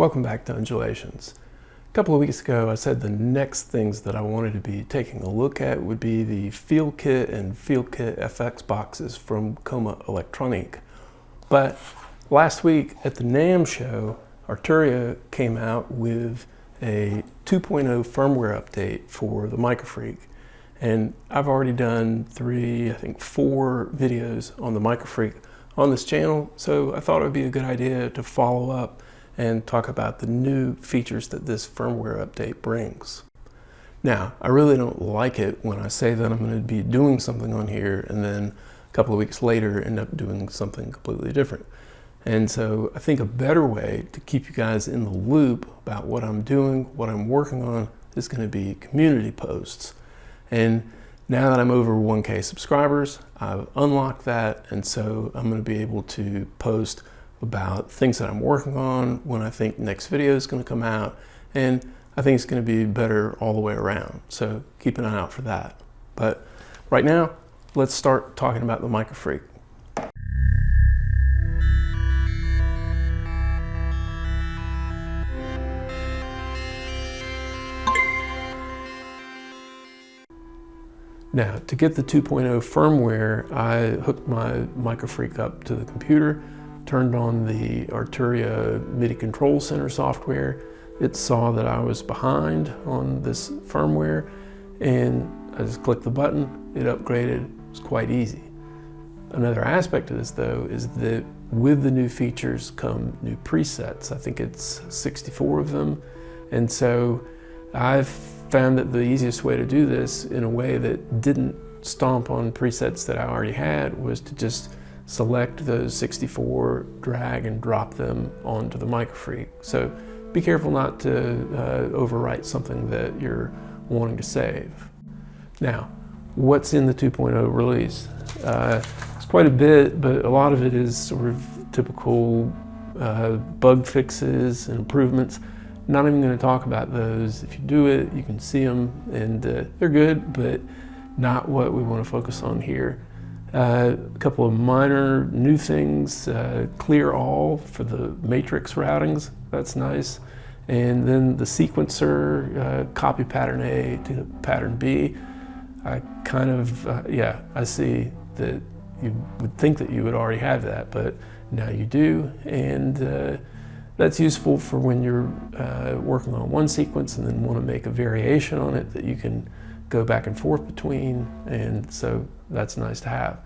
Welcome back to Undulations. A couple of weeks ago I said the next things that I wanted to be taking a look at would be the Field Kit and Field Kit FX boxes from Coma Electronique. But last week at the NAMM show, Arturia came out with a 2.0 firmware update for the MicroFreak. And I've already done 4 videos on the MicroFreak on this channel, so I thought it would be a good idea to follow up and talk about the new features that this firmware update brings. Now, I really don't like it when I say that I'm going to be doing something on here and then a couple of weeks later end up doing something completely different. And so I think a better way to keep you guys in the loop about what I'm doing, what I'm working on, is going to be community posts. And now that I'm over 1K subscribers, I've unlocked that, and so I'm going to be able to post about things that I'm working on, when I think next video is going to come out, and I think it's going to be better all the way around. So keep an eye out for that. But right now, let's start talking about the MicroFreak. Now, to get the 2.0 firmware, I hooked my MicroFreak up to the computer, turned on the Arturia MIDI Control Center software. It saw that I was behind on this firmware, and I just clicked the button, it upgraded. It was quite easy. Another aspect of this, though, is that with the new features come new presets. I think it's 64 of them, and so I've found that the easiest way to do this in a way that didn't stomp on presets that I already had was to just select those 64, drag and drop them onto the MicroFreak. So be careful not to overwrite something that you're wanting to save. Now, what's in the 2.0 release? It's quite a bit, but a lot of it is sort of typical bug fixes and improvements. Not even going to talk about those. If you do it, you can see them, and they're good, but not what we want to focus on here. A couple of minor new things, clear all for the matrix routings, that's nice. And then the sequencer, copy pattern A to pattern B. I kind of, I see that you would think that you would already have that, but now you do. And that's useful for when you're working on one sequence and then want to make a variation on it that you can go back and forth between, and so that's nice to have.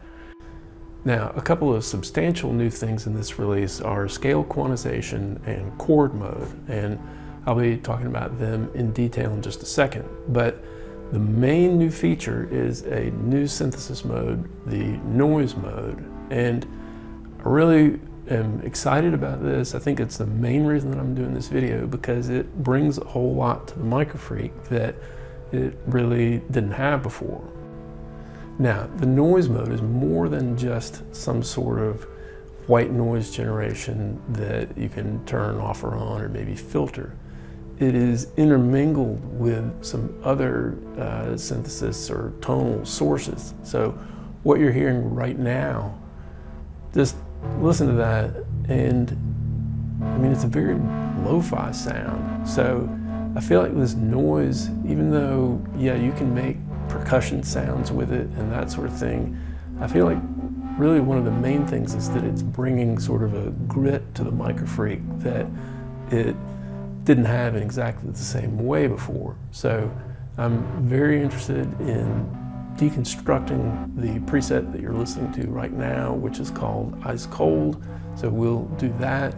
Now, a couple of substantial new things in this release are scale quantization and chord mode, and I'll be talking about them in detail in just a second. But the main new feature is a new synthesis mode, the noise mode, and I really am excited about this. I think it's the main reason that I'm doing this video, because it brings a whole lot to the MicroFreak that it really didn't have before. Now, the noise mode is more than just some sort of white noise generation that you can turn off or on or maybe filter. It is intermingled with some other synthesis or tonal sources. So what you're hearing right now, just listen to that, and I mean, it's a very lo-fi sound. So I feel like this noise, even though, yeah, you can make percussion sounds with it and that sort of thing, I feel like really one of the main things is that it's bringing sort of a grit to the MicroFreak that it didn't have in exactly the same way before. So I'm very interested in deconstructing the preset that you're listening to right now, which is called Ice Cold. So we'll do that.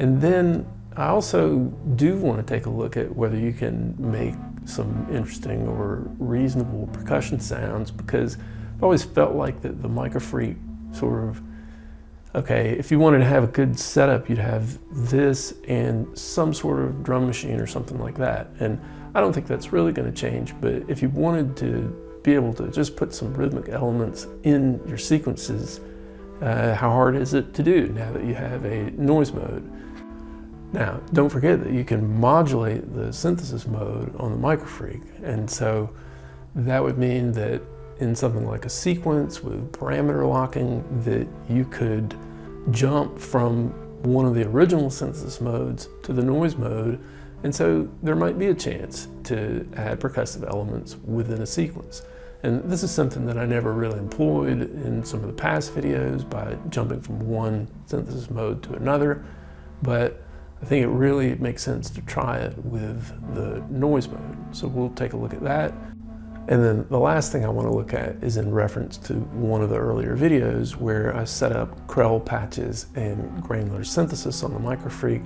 And then I also do want to take a look at whether you can make some interesting or reasonable percussion sounds, because I've always felt like that the MicroFreak sort of, okay, if you wanted to have a good setup, you'd have this and some sort of drum machine or something like that. And I don't think that's really going to change, but if you wanted to be able to just put some rhythmic elements in your sequences, how hard is it to do now that you have a noise mode? Now, don't forget that you can modulate the synthesis mode on the MicroFreak, and so that would mean that in something like a sequence with parameter locking, that you could jump from one of the original synthesis modes to the noise mode, and so there might be a chance to add percussive elements within a sequence. And this is something that I never really employed in some of the past videos by jumping from one synthesis mode to another, but I think it really makes sense to try it with the noise mode. So we'll take a look at that. And then the last thing I want to look at is in reference to one of the earlier videos where I set up Krell patches and granular synthesis on the MicroFreak.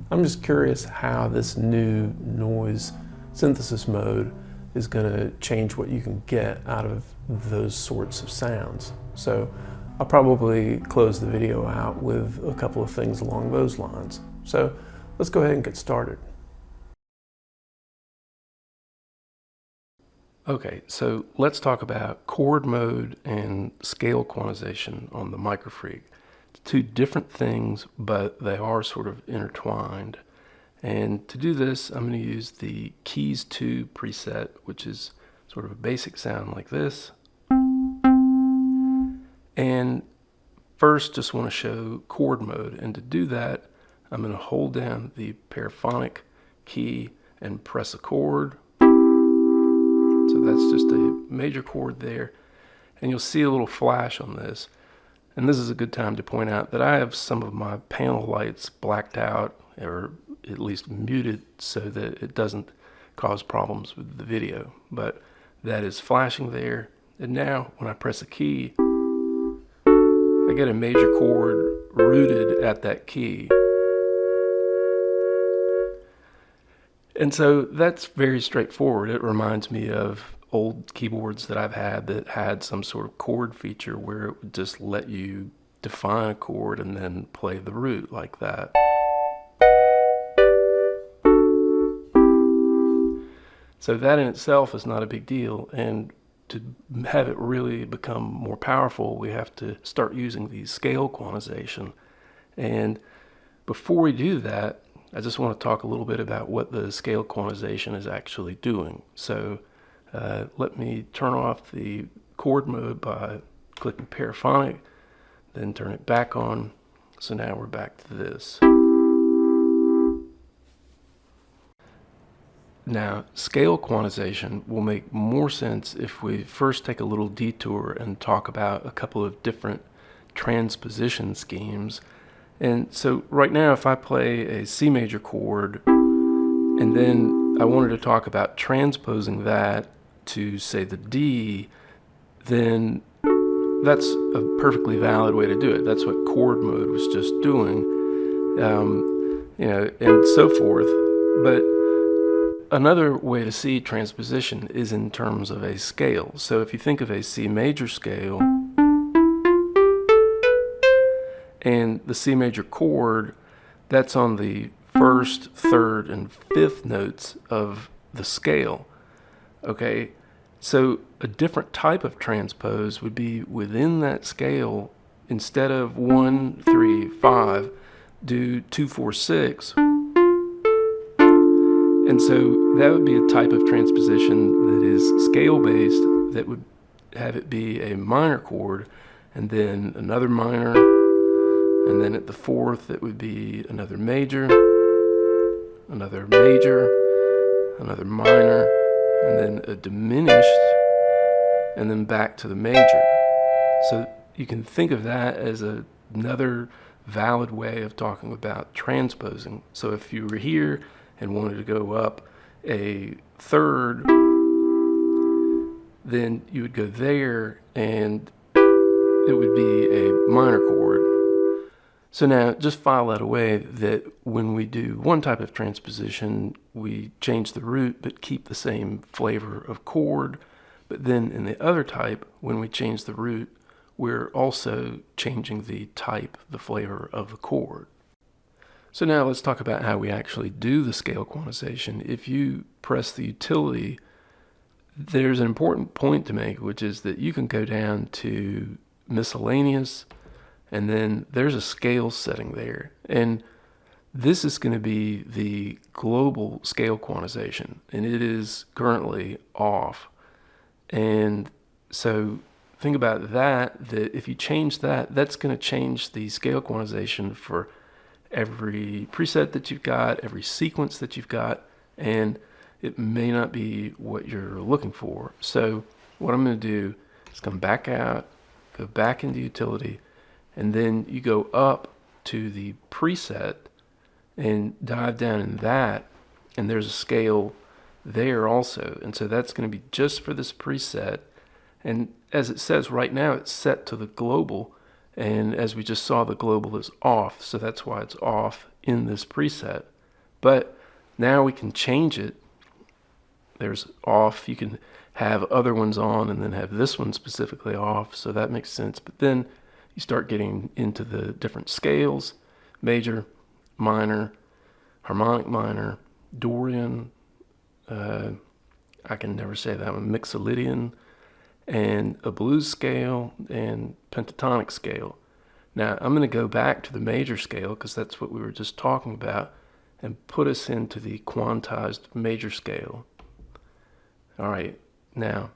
I'm just curious how this new noise synthesis mode is going to change what you can get out of those sorts of sounds. So I'll probably close the video out with a couple of things along those lines. So let's go ahead and get started. Okay, so let's talk about chord mode and scale quantization on the MicroFreak. It's two different things, but they are sort of intertwined. And to do this, I'm going to use the Keys 2 preset, which is sort of a basic sound like this. And first, just want to show chord mode. And to do that, I'm going to hold down the paraphonic key and press a chord. So that's just a major chord there. And you'll see a little flash on this. And this is a good time to point out that I have some of my panel lights blacked out, or at least muted, so that it doesn't cause problems with the video. But that is flashing there. And now when I press a key, I get a major chord rooted at that key. And so that's very straightforward. It reminds me of old keyboards that I've had that had some sort of chord feature where it would just let you define a chord and then play the root like that. So that in itself is not a big deal, and to have it really become more powerful, we have to start using the scale quantization. And before we do that, I just want to talk a little bit about what the scale quantization is actually doing. So let me turn off the chord mode by clicking paraphonic, then turn it back on. So now we're back to this. Now, scale quantization will make more sense if we first take a little detour and talk about a couple of different transposition schemes. And so right now, if I play a C major chord, and then I wanted to talk about transposing that to, say, the D, then that's a perfectly valid way to do it. That's what chord mode was just doing, you know, and so forth. But another way to see transposition is in terms of a scale. So if you think of a C major scale and the C major chord, that's on the first, third, and fifth notes of the scale. Okay, so a different type of transpose would be within that scale. Instead of 1, 3, 5, do 2, 4, 6. And so that would be a type of transposition that is scale-based, that would have it be a minor chord, and then another minor, and then at the fourth it would be another major, another minor, and then a diminished, and then back to the major. So you can think of that as another valid way of talking about transposing. So if you were here and wanted to go up a third, then you would go there and it would be a minor chord. So now just file that away, that when we do one type of transposition, we change the root but keep the same flavor of chord. But then in the other type, when we change the root, we're also changing the type, the flavor of the chord. So now let's talk about how we actually do the scale quantization. If you press the utility, there's an important point to make, which is that you can go down to miscellaneous, and then there's a scale setting there. And this is going to be the global scale quantization, and it is currently off. And so think about that, that if you change that, that's going to change the scale quantization for every preset that you've got, every sequence that you've got, and it may not be what you're looking for. So what I'm going to do is come back out, go back into utility, and then you go up to the preset and dive down in that, and there's a scale there also. And so that's going to be just for this preset. And as it says right now, it's set to the global. And as we just saw, the global is off. So that's why it's off in this preset. But now we can change it. There's off. You can have other ones on and then have this one specifically off. So that makes sense. But then you start getting into the different scales: major, minor, harmonic minor, Dorian, I can never say that one, Mixolydian, and a blues scale and pentatonic scale. Now I'm going to go back to the major scale because that's what we were just talking about, and put us into the quantized major scale. All right, now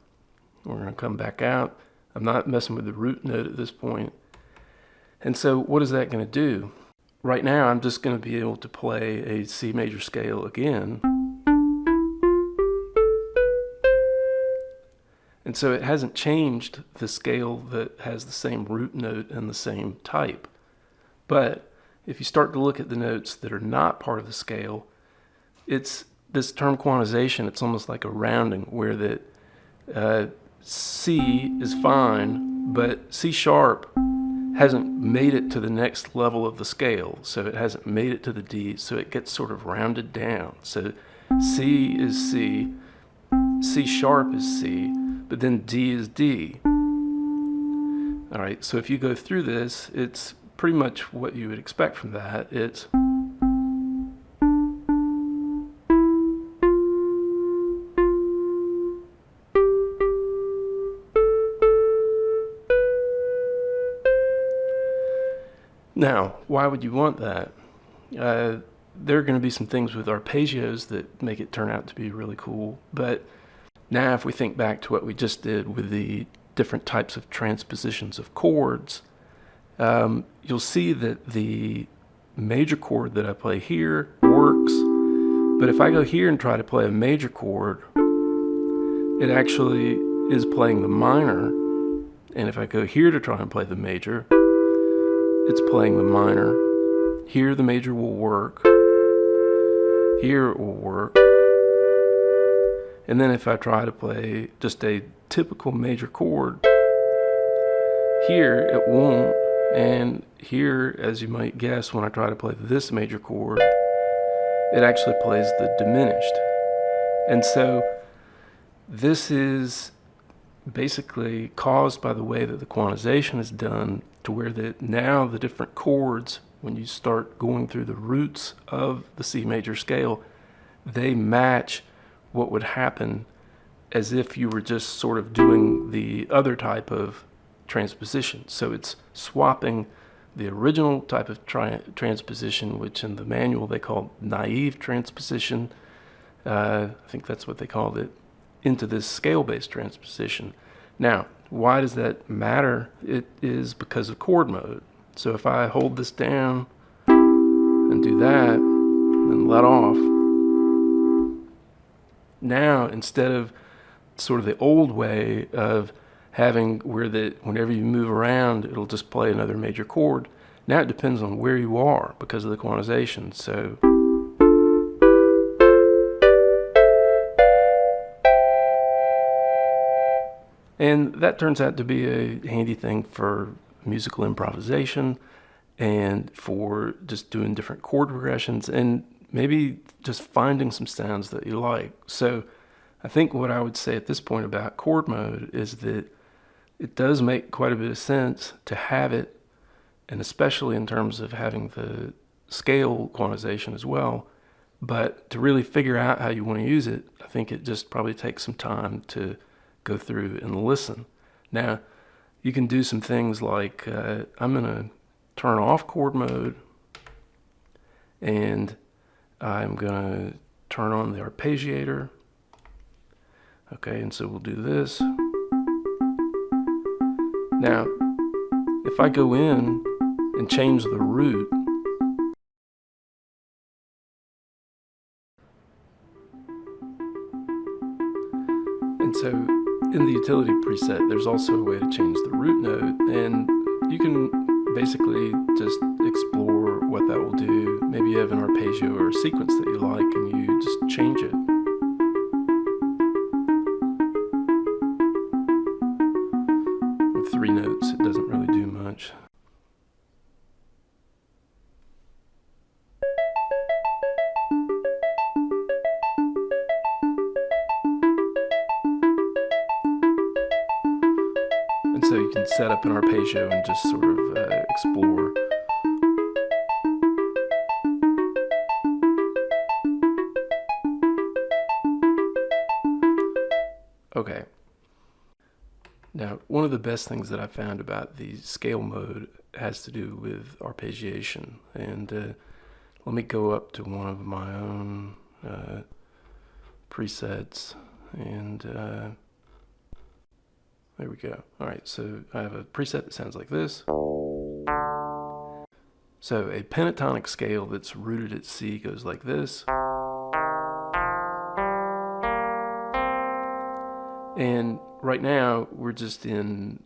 we're going to come back out. I'm not messing with the root note at this point. And so what is that going to do? Right now I'm just going to be able to play a C major scale again. And so it hasn't changed the scale that has the same root note and the same type. But if you start to look at the notes that are not part of the scale, it's this term quantization. It's almost like a rounding, where that C is fine, but C sharp hasn't made it to the next level of the scale. So it hasn't made it to the D, so it gets sort of rounded down. So C is C, C sharp is C, but then D is D. All right, so if you go through this, it's pretty much what you would expect from that. It's now, why would you want that? There are going to be some things with arpeggios that make it turn out to be really cool, but now if we think back to what we just did with the different types of transpositions of chords, you'll see that the major chord that I play here works, but if I go here and try to play a major chord, it actually is playing the minor, and if I go here to try and play the major, it's playing the minor. Here the major will work, here it will work, and then if I try to play just a typical major chord, here it won't, and here, as you might guess, when I try to play this major chord, it actually plays the diminished. And so this is basically caused by the way that the quantization is done, to where that now the different chords, when you start going through the roots of the C major scale, they match what would happen as if you were just sort of doing the other type of transposition. So it's swapping the original type of transposition, which in the manual they call naive transposition, I think that's what they called it, into this scale-based transposition. Now, why does that matter? It is because of chord mode. So if I hold this down and do that and let off, now instead of sort of the old way of having where whenever you move around it'll just play another major chord, now it depends on where you are because of the quantization. So and that turns out to be a handy thing for musical improvisation and for just doing different chord progressions and maybe just finding some sounds that you like. So I think what I would say at this point about chord mode is that it does make quite a bit of sense to have it, and especially in terms of having the scale quantization as well. But to really figure out how you want to use it, I think it just probably takes some time to go through and listen. Now, you can do some things like, I'm going to turn off chord mode, and I'm going to turn on the arpeggiator. Okay, and so we'll do this. Now, if I go in and change the root, So in the utility preset, there's also a way to change the root note, and you can basically just explore what that will do. Maybe you have an arpeggio or a sequence that you like and you just change it. With 3 notes, it doesn't really do much. And so you can set up an arpeggio and just sort of explore. Okay. Now, one of the best things that I found about the scale mode has to do with arpeggiation. And let me go up to one of my own presets and there we go. All right, so I have a preset that sounds like this. So a pentatonic scale that's rooted at C goes like this. And right now, we're just in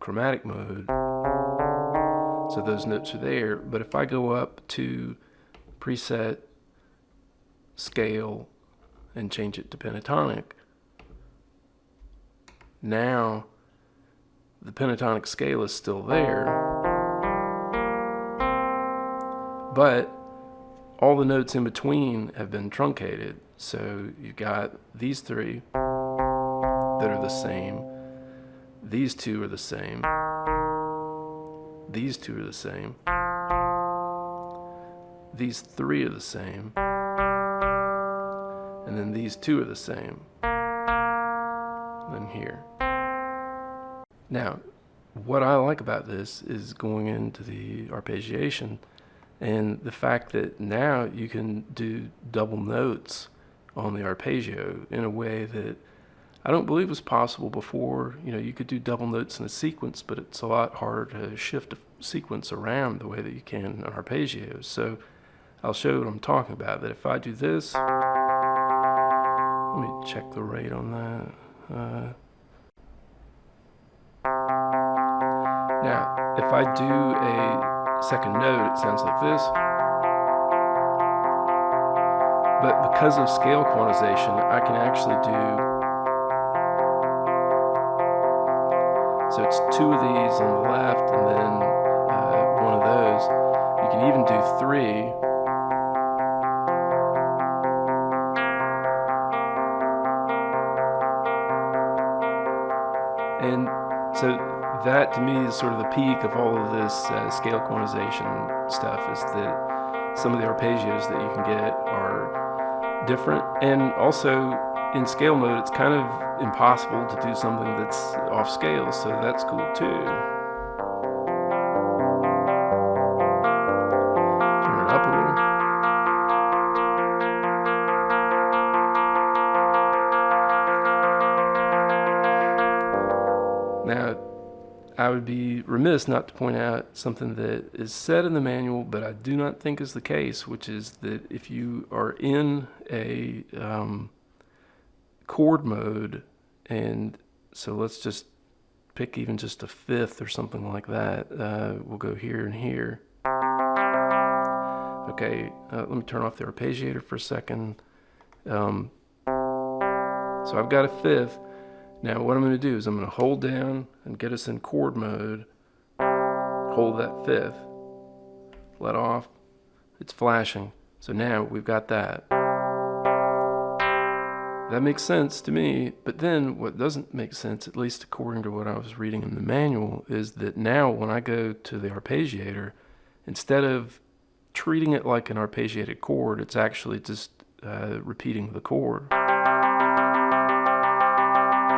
chromatic mode. So those notes are there. But if I go up to preset, scale, and change it to pentatonic, now the pentatonic scale is still there, but all the notes in between have been truncated. So you've got these 3 that are the same, these 2 are the same, these 2 are the same, these 3 are the same, and then these 2 are the same, and then here. Now, what I like about this is going into the arpeggiation and the fact that now you can do double notes on the arpeggio in a way that I don't believe was possible before. You know, you could do double notes in a sequence, but it's a lot harder to shift a sequence around the way that you can in arpeggios. So I'll show you what I'm talking about, that if I do this, let me check the rate on that. Now, if I do a second note, it sounds like this. But because of scale quantization, I can actually do, so it's 2 of these on the left and then 1 of those. You can even do 3. And so that to me is sort of the peak of all of this scale quantization stuff, is that some of the arpeggios that you can get are different, and also in scale mode it's kind of impossible to do something that's off scale, so that's cool too. Turn it up a little. Now, I would be remiss not to point out something that is said in the manual, but I do not think is the case, which is that if you are in a chord mode, and so let's just pick even just a 5th or something like that. We'll go here and here. Okay, let me turn off the arpeggiator for a second. So I've got a 5th. Now what I'm going to do is I'm going to hold down and get us in chord mode, hold that 5th, let off, it's flashing. So now we've got that. That makes sense to me, but then what doesn't make sense, at least according to what I was reading in the manual, is that now when I go to the arpeggiator, instead of treating it like an arpeggiated chord, it's actually just repeating the chord.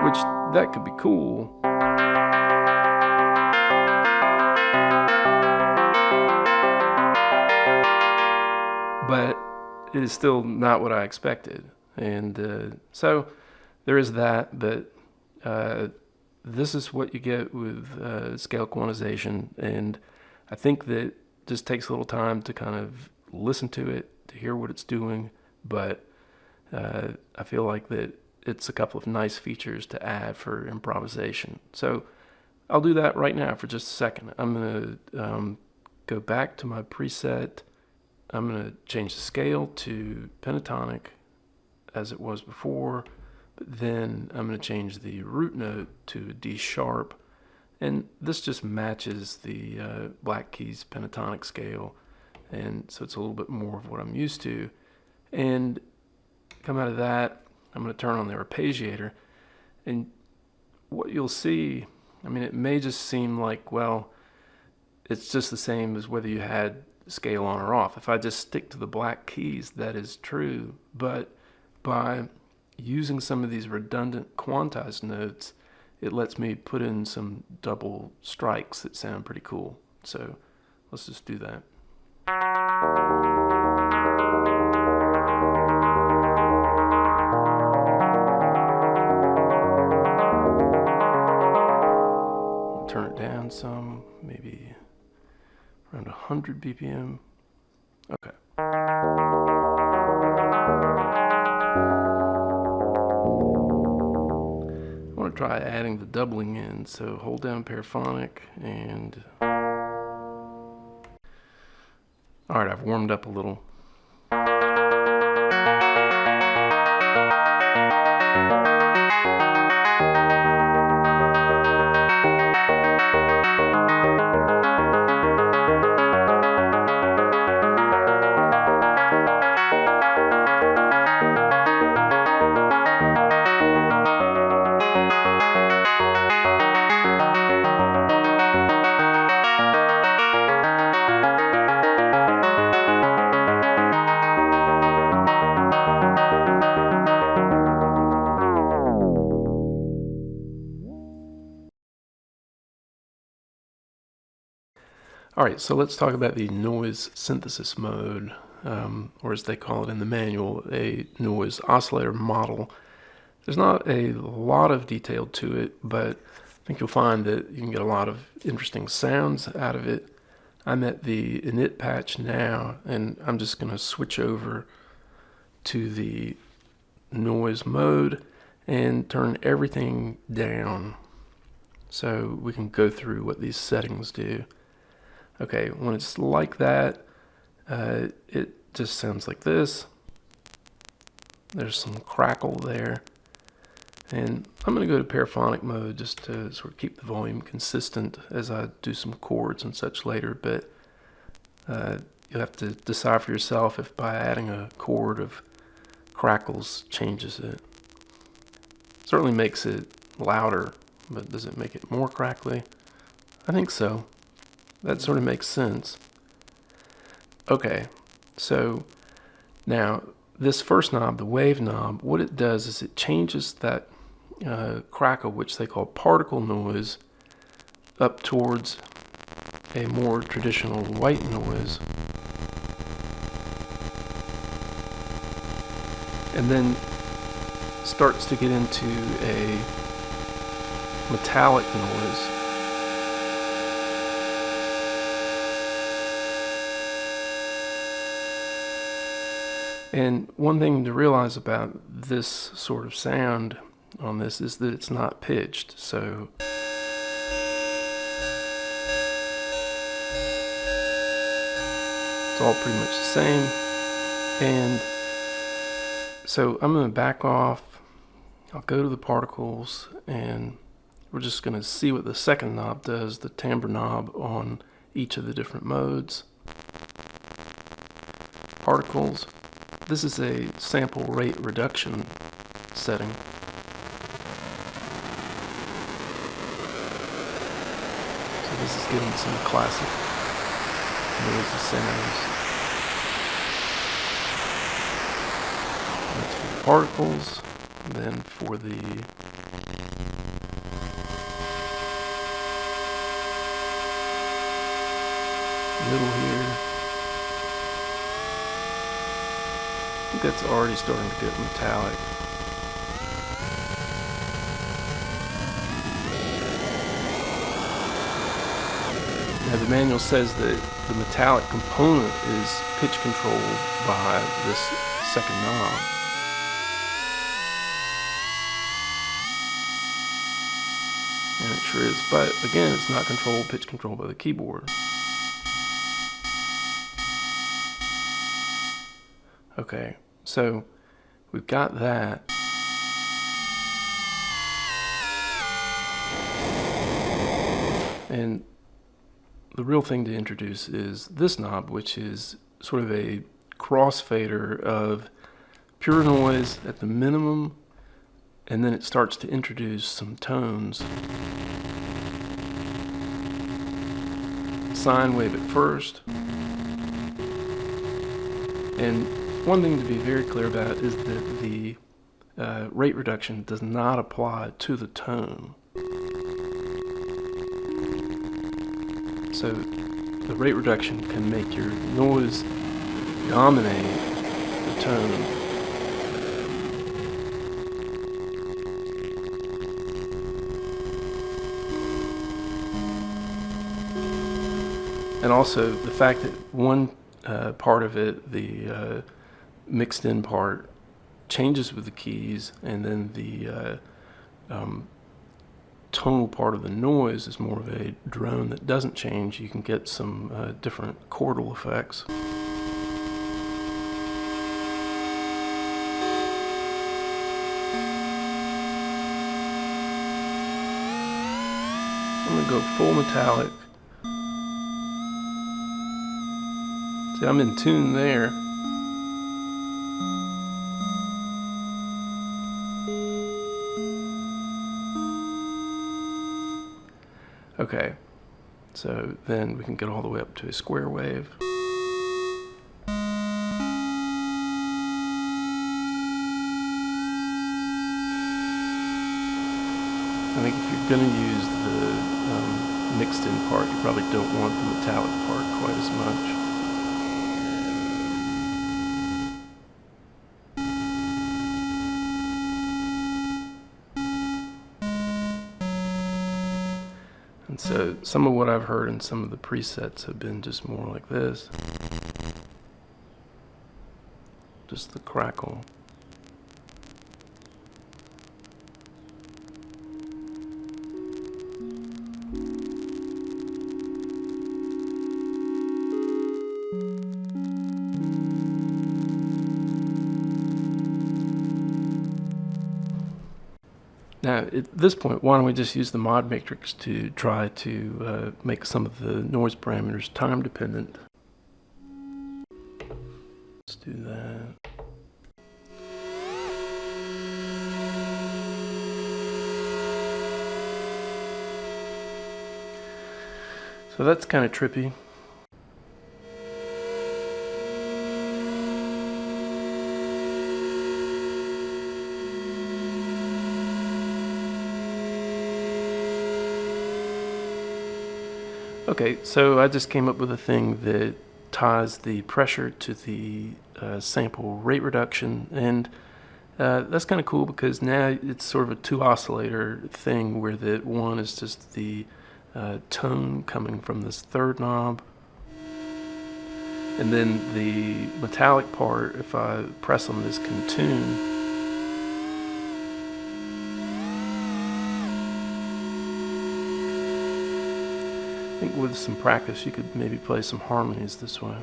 Which, that could be cool. But it is still not what I expected. And so there is that, but this is what you get with scale quantization. And I think that just takes a little time to kind of listen to it, to hear what it's doing. But I feel like that it's a couple of nice features to add for improvisation. So I'll do that right now for just a second. I'm going to go back to my preset. I'm going to change the scale to pentatonic as it was before, but then I'm going to change the root note to D sharp, and this just matches the Black Keys pentatonic scale, and so it's a little bit more of what I'm used to. And come out of that, I'm going to turn on the arpeggiator, and what you'll see, I mean, it may just seem like, well, it's just the same as whether you had scale on or off. If I just stick to the Black Keys, that is true, but by using some of these redundant quantized notes, it lets me put in some double strikes that sound pretty cool. So let's just do that. Turn it down some, maybe around 100 BPM. Okay. I want to try adding the doubling in, so hold down paraphonic and... Alright, I've warmed up a little. Alright, so let's talk about the noise synthesis mode, or as they call it in the manual, a noise oscillator model. There's not a lot of detail to it, but I think you'll find that you can get a lot of interesting sounds out of it. I'm at the init patch now, and I'm just going to switch over to the noise mode and turn everything down so we can go through what these settings do. Okay, when it's like that, it just sounds like this. There's some crackle there. And I'm going to go to paraphonic mode just to sort of keep the volume consistent as I do some chords and such later, but you'll have to decide for yourself if by adding a chord of crackles changes it. Certainly makes it louder, but does it make it more crackly? I think so. That sort of makes sense. Okay, so now this first knob, the wave knob, what it does is it changes that crackle, which they call particle noise, up towards a more traditional white noise. And then starts to get into a metallic noise. And one thing to realize about this sort of sound on this is that it's not pitched, so it's all pretty much the same. And so I'm going to back off, I'll go to the particles, and we're just going to see what the second knob does, the timbre knob on each of the different modes. Particles. This is a sample rate reduction setting. So this is giving some classic noisy sounds. That's for the particles. And then for the middle here, I think that's already starting to get metallic. Now the manual says that the metallic component is pitch controlled by this second knob. And it sure is, but again, it's not pitch control by the keyboard. Okay, so we've got that. And the real thing to introduce is this knob, which is sort of a crossfader of pure noise at the minimum, and then it starts to introduce some tones. Sine wave at first. And one thing to be very clear about is that the rate reduction does not apply to the tone. So the rate reduction can make your noise dominate the tone. And also the fact that one part of it, the mixed in part, changes with the keys, and then the tonal part of the noise is more of a drone that doesn't change. You can get some different chordal effects. I'm going to go full metallic. See, I'm in tune there. Okay, so then we can get all the way up to a square wave. I think if you're going to use the mixed in part, you probably don't want the metallic part quite as much. And so some of what I've heard in some of the presets have been just more like this. Just the crackle. Now, at this point, why don't we just use the mod matrix to try to make some of the noise parameters time dependent. Let's do that. So that's kind of trippy. Okay, so I just came up with a thing that ties the pressure to the sample rate reduction, and that's kind of cool because now it's sort of a two oscillator thing where the one is just the tone coming from this third knob, and then the metallic part, if I press on this, can tune. I think with some practice you could maybe play some harmonies this way.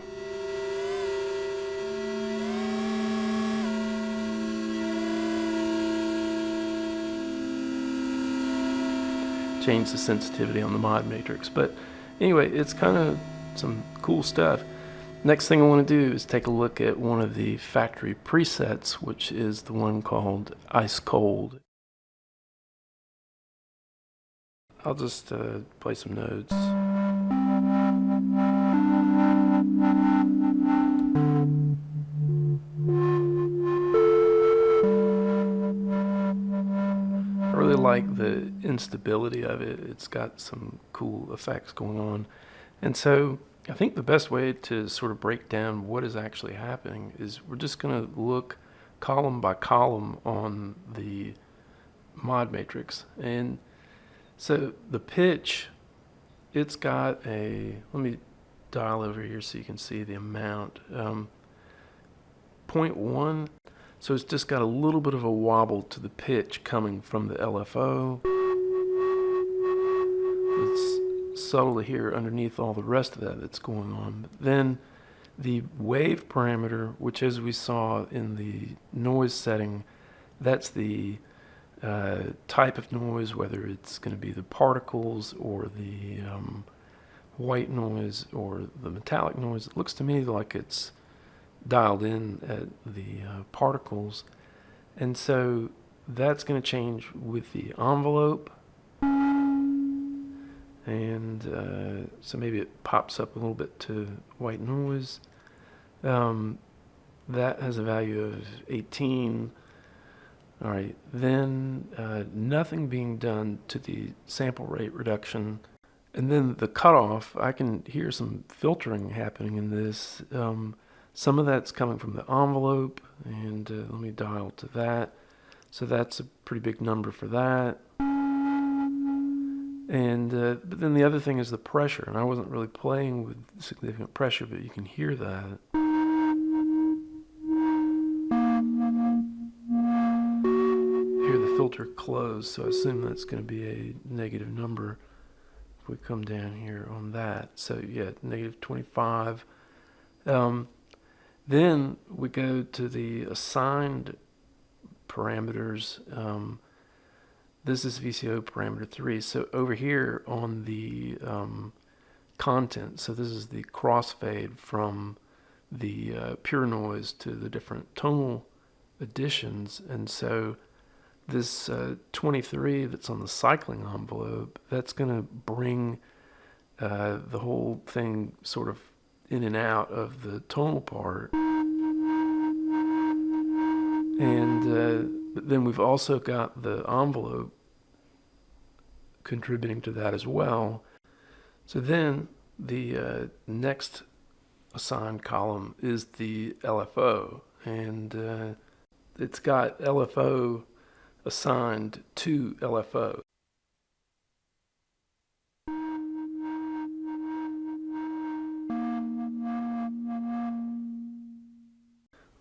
Change the sensitivity on the mod matrix. But anyway, it's kind of some cool stuff. Next thing I want to do is take a look at one of the factory presets, which is the one called Ice Cold. I'll just play some notes. I really like the instability of it. It's got some cool effects going on. And so I think the best way to sort of break down what is actually happening is we're just going to look column by column on the mod matrix. And so the pitch, it's got a, let me dial over here so you can see the amount. 0.1, so it's just got a little bit of a wobble to the pitch coming from the LFO. subtle to hear underneath all the rest of that that's going on. But then the wave parameter, which as we saw in the noise setting, that's the type of noise, whether it's going to be the particles or the white noise or the metallic noise. It looks to me like it's dialed in at the particles, and so that's going to change with the envelope, and so maybe it pops up a little bit to white noise. That has a value of 18. All right, then nothing being done to the sample rate reduction. And then the cutoff, I can hear some filtering happening in this. Some of that's coming from the envelope, and let me dial to that. So that's a pretty big number for that. And but then the other thing is the pressure, and I wasn't really playing with significant pressure, but you can hear that. Hear the filter close, so I assume that's going to be a negative number. We come down here on that, so yeah, negative 25. Then we go to the assigned parameters. This is VCO parameter 3. So over here on the content, so this is the crossfade from the pure noise to the different tonal additions, and so this 23 that's on the cycling envelope, that's going to bring the whole thing sort of in and out of the tonal part. And but then we've also got the envelope contributing to that as well. So then the next assigned column is the LFO, and it's got LFO assigned to LFO.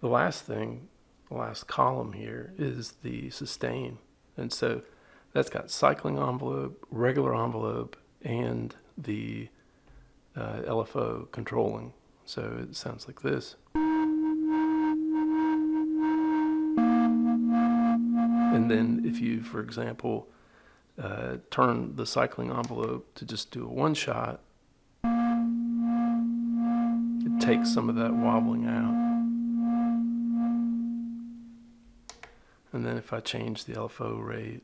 The last thing, the last column here, is the sustain, and so that's got cycling envelope, regular envelope, and the LFO controlling. So it sounds like this. And then if you, for example, turn the cycling envelope to just do a one shot, it takes some of that wobbling out. And then if I change the LFO rate,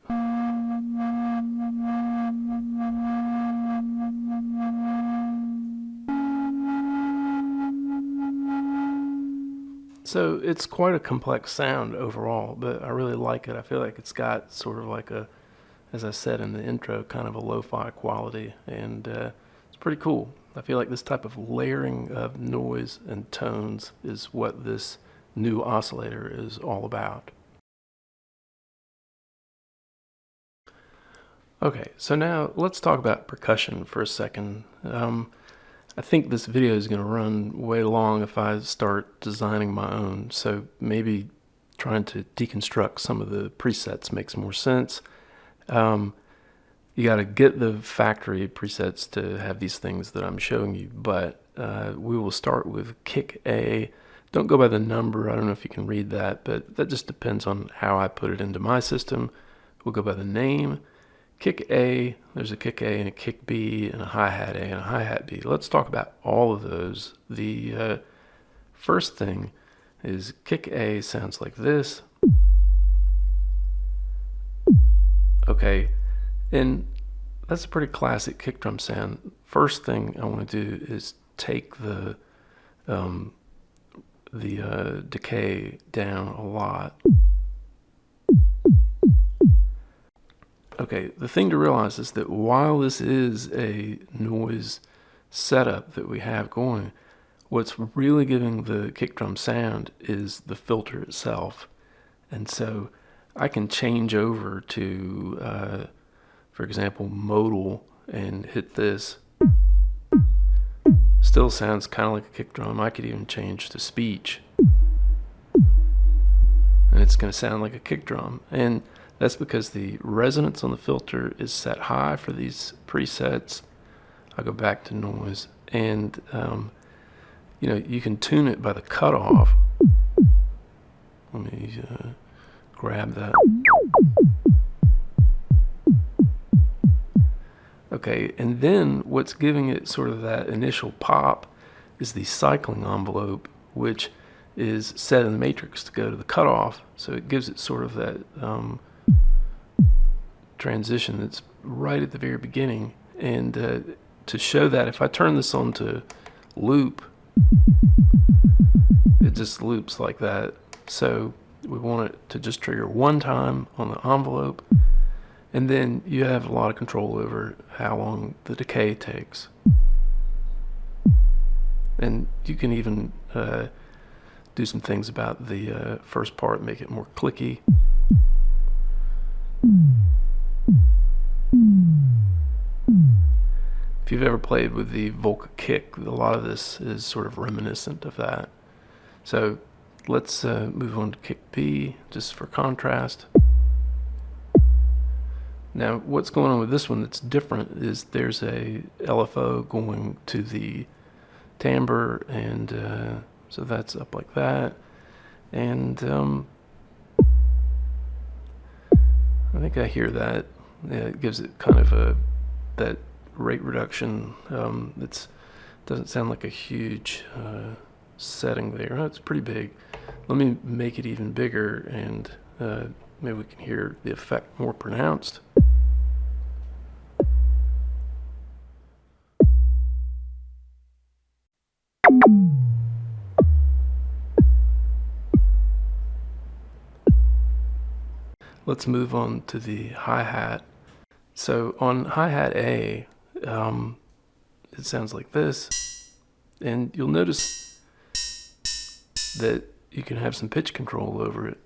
so it's quite a complex sound overall, but I really like it. I feel like it's got sort of like a, as I said in the intro, kind of a lo-fi quality, and it's pretty cool. I feel like this type of layering of noise and tones is what this new oscillator is all about. Okay, so now let's talk about percussion for a second. I think this video is going to run way long if I start designing my own, so maybe trying to deconstruct some of the presets makes more sense. You got to get the factory presets to have these things that I'm showing you, but we will start with kick A. Don't go by the number, I don't know if you can read that, but that just depends on how I put it into my system. We'll go by the name. Kick A, there's a kick A and a kick B and a hi-hat A and a hi-hat B. Let's talk about all of those. The first thing is kick A sounds like this. Okay, and that's a pretty classic kick drum sound. First thing I want to do is take the decay down a lot. Okay, the thing to realize is that while this is a noise setup that we have going, what's really giving the kick drum sound is the filter itself. And so I can change over to, for example, modal and hit this. Still sounds kind of like a kick drum. I could even change to speech, and it's going to sound like a kick drum. And that's because the resonance on the filter is set high for these presets. I'll go back to noise, and you know, you can tune it by the cutoff. Let me grab that. Okay, and then what's giving it sort of that initial pop is the cycling envelope, which is set in the matrix to go to the cutoff. So it gives it sort of that transition that's right at the very beginning. And to show that, if I turn this on to loop, it just loops like that. So we want it to just trigger one time on the envelope, and then you have a lot of control over how long the decay takes. And you can even do some things about the first part, make it more clicky. If you've ever played with the Volca kick, a lot of this is sort of reminiscent of that. So let's move on to kick B, just for contrast. Now, what's going on with this one that's different is there's a LFO going to the timbre, and so that's up like that. And I think I hear that. Yeah, it gives it kind of that rate reduction. It doesn't sound like a huge setting there. Oh, it's pretty big. Let me make it even bigger, and maybe we can hear the effect more pronounced. Let's move on to the hi-hat. So on hi-hat A, it sounds like this, and you'll notice that you can have some pitch control over it.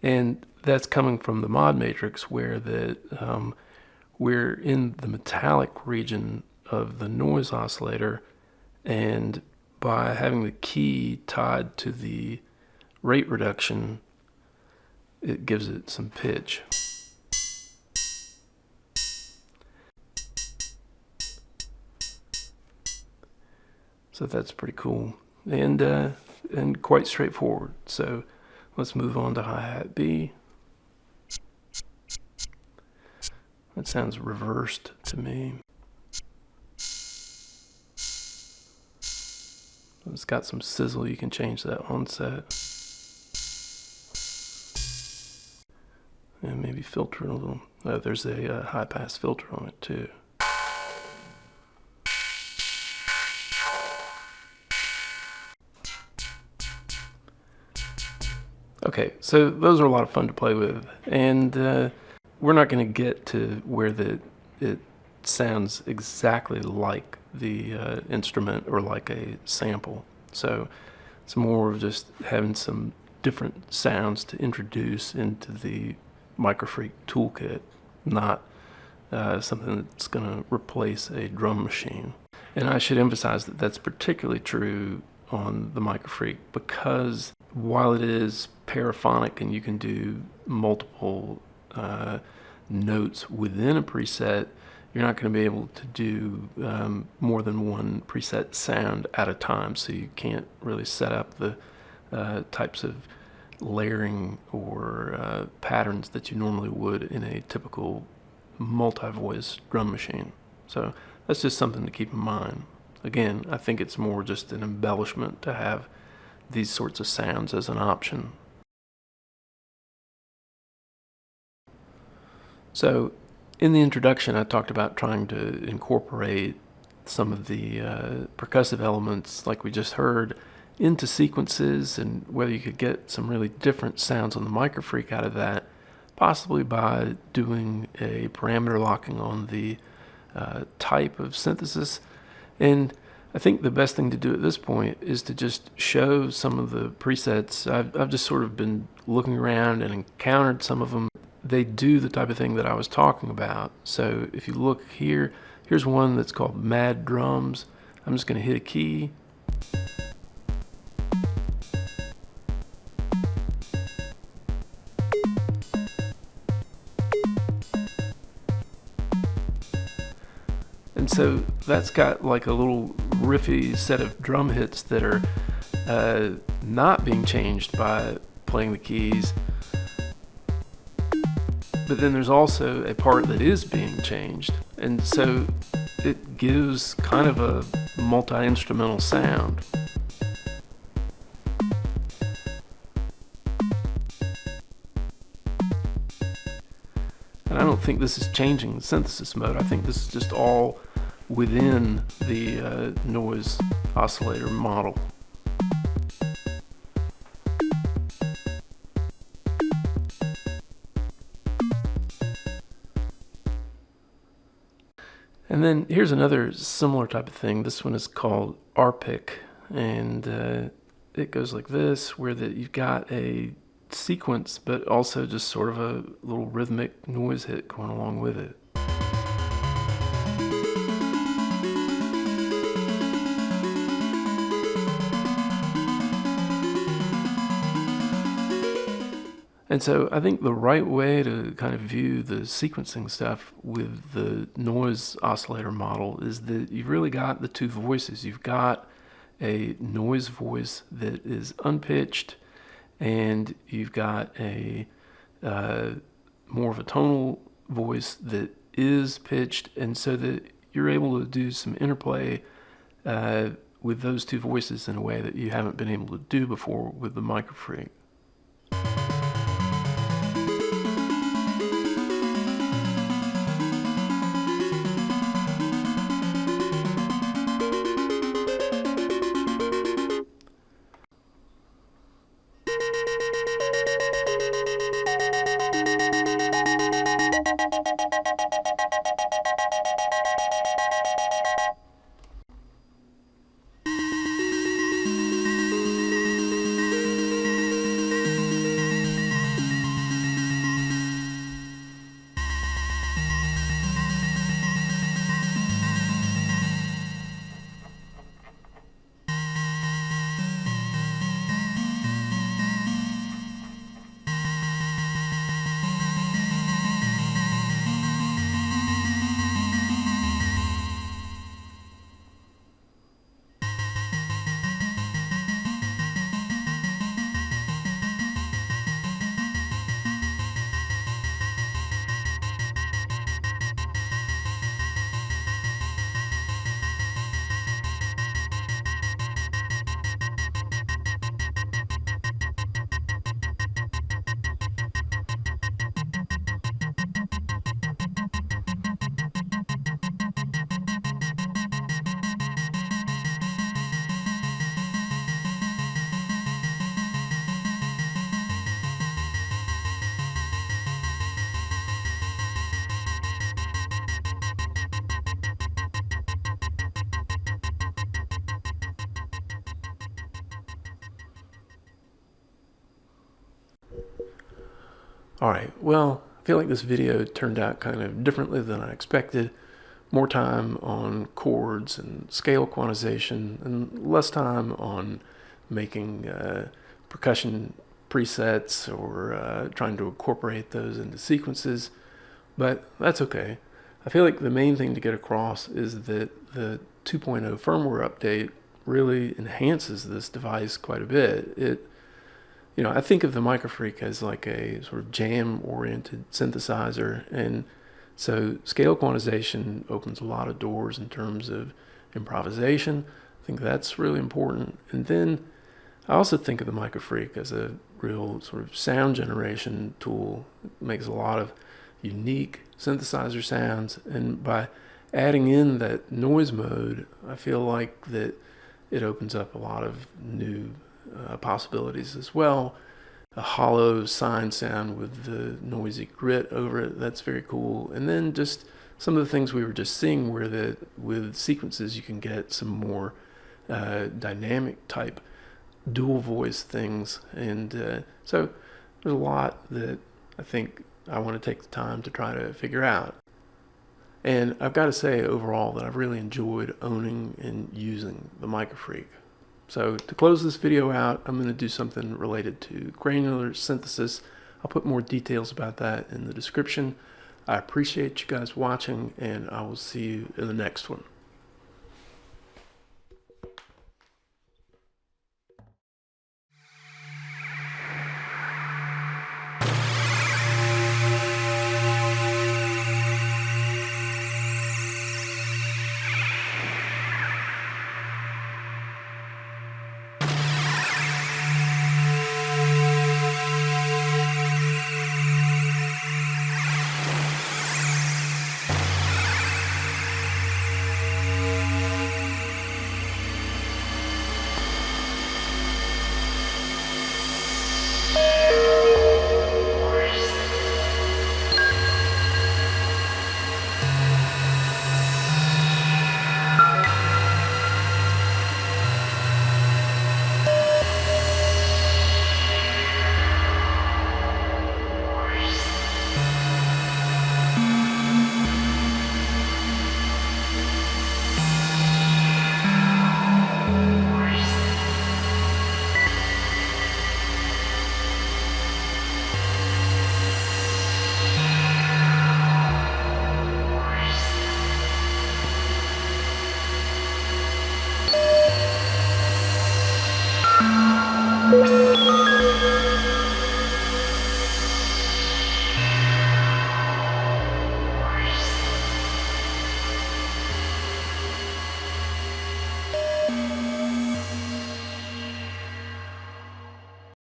And that's coming from the mod matrix, where we're in the metallic region of the noise oscillator, and by having the key tied to the rate reduction, it gives it some pitch. So that's pretty cool, and quite straightforward. So let's move on to hi-hat B. That sounds reversed to me. It's got some sizzle. You can change that onset. And maybe filter it a little. Oh, there's a high-pass filter on it too. Okay, so those are a lot of fun to play with, and we're not going to get to where it sounds exactly like the instrument or like a sample. So it's more of just having some different sounds to introduce into the MicroFreak toolkit, not something that's going to replace a drum machine. And I should emphasize that that's particularly true on the MicroFreak, because while it is paraphonic and you can do multiple notes within a preset, you're not going to be able to do more than one preset sound at a time, so you can't really set up the types of layering or patterns that you normally would in a typical multi-voice drum machine. So that's just something to keep in mind. Again, I think it's more just an embellishment to have these sorts of sounds as an option. So in the introduction, I talked about trying to incorporate some of the percussive elements, like we just heard, into sequences, and whether you could get some really different sounds on the MicroFreak out of that, possibly by doing a parameter locking on the type of synthesis. And I think the best thing to do at this point is to just show some of the presets. I've just sort of been looking around and encountered some of them. They do the type of thing that I was talking about. So if you look here, here's one that's called Mad Drums. I'm just going to hit a key. so that's got like a little riffy set of drum hits that are not being changed by playing the keys. But then there's also a part that is being changed. And so it gives kind of a multi-instrumental sound. And I don't think this is changing the synthesis mode. I think this is just all within the noise oscillator model. And then here's another similar type of thing. This one is called arpeggios, and it goes like this, where you've got a sequence, but also just sort of a little rhythmic noise hit going along with it. And so I think the right way to kind of view the sequencing stuff with the noise oscillator model is that you've really got the two voices. You've got a noise voice that is unpitched, and you've got a more of a tonal voice that is pitched, and so that you're able to do some interplay with those two voices in a way that you haven't been able to do before with the MicroFreak. All right, well, I feel like this video turned out kind of differently than I expected. More time on chords and scale quantization, and less time on making percussion presets or trying to incorporate those into sequences, but that's okay. I feel like the main thing to get across is that the 2.0 firmware update really enhances this device quite a bit. I think of the MicroFreak as like a sort of jam-oriented synthesizer, and so scale quantization opens a lot of doors in terms of improvisation. I think that's really important. And then I also think of the MicroFreak as a real sort of sound generation tool. It makes a lot of unique synthesizer sounds, and by adding in that noise mode, I feel like that it opens up a lot of new possibilities as well. A hollow sine sound with the noisy grit over it, that's very cool. And then just some of the things we were just seeing where with sequences you can get some more dynamic type dual voice things, and so there's a lot that I think I want to take the time to try to figure out. And I've got to say overall that I've really enjoyed owning and using the MicroFreak. So to close this video out, I'm going to do something related to granular synthesis. I'll put more details about that in the description. I appreciate you guys watching, and I will see you in the next one.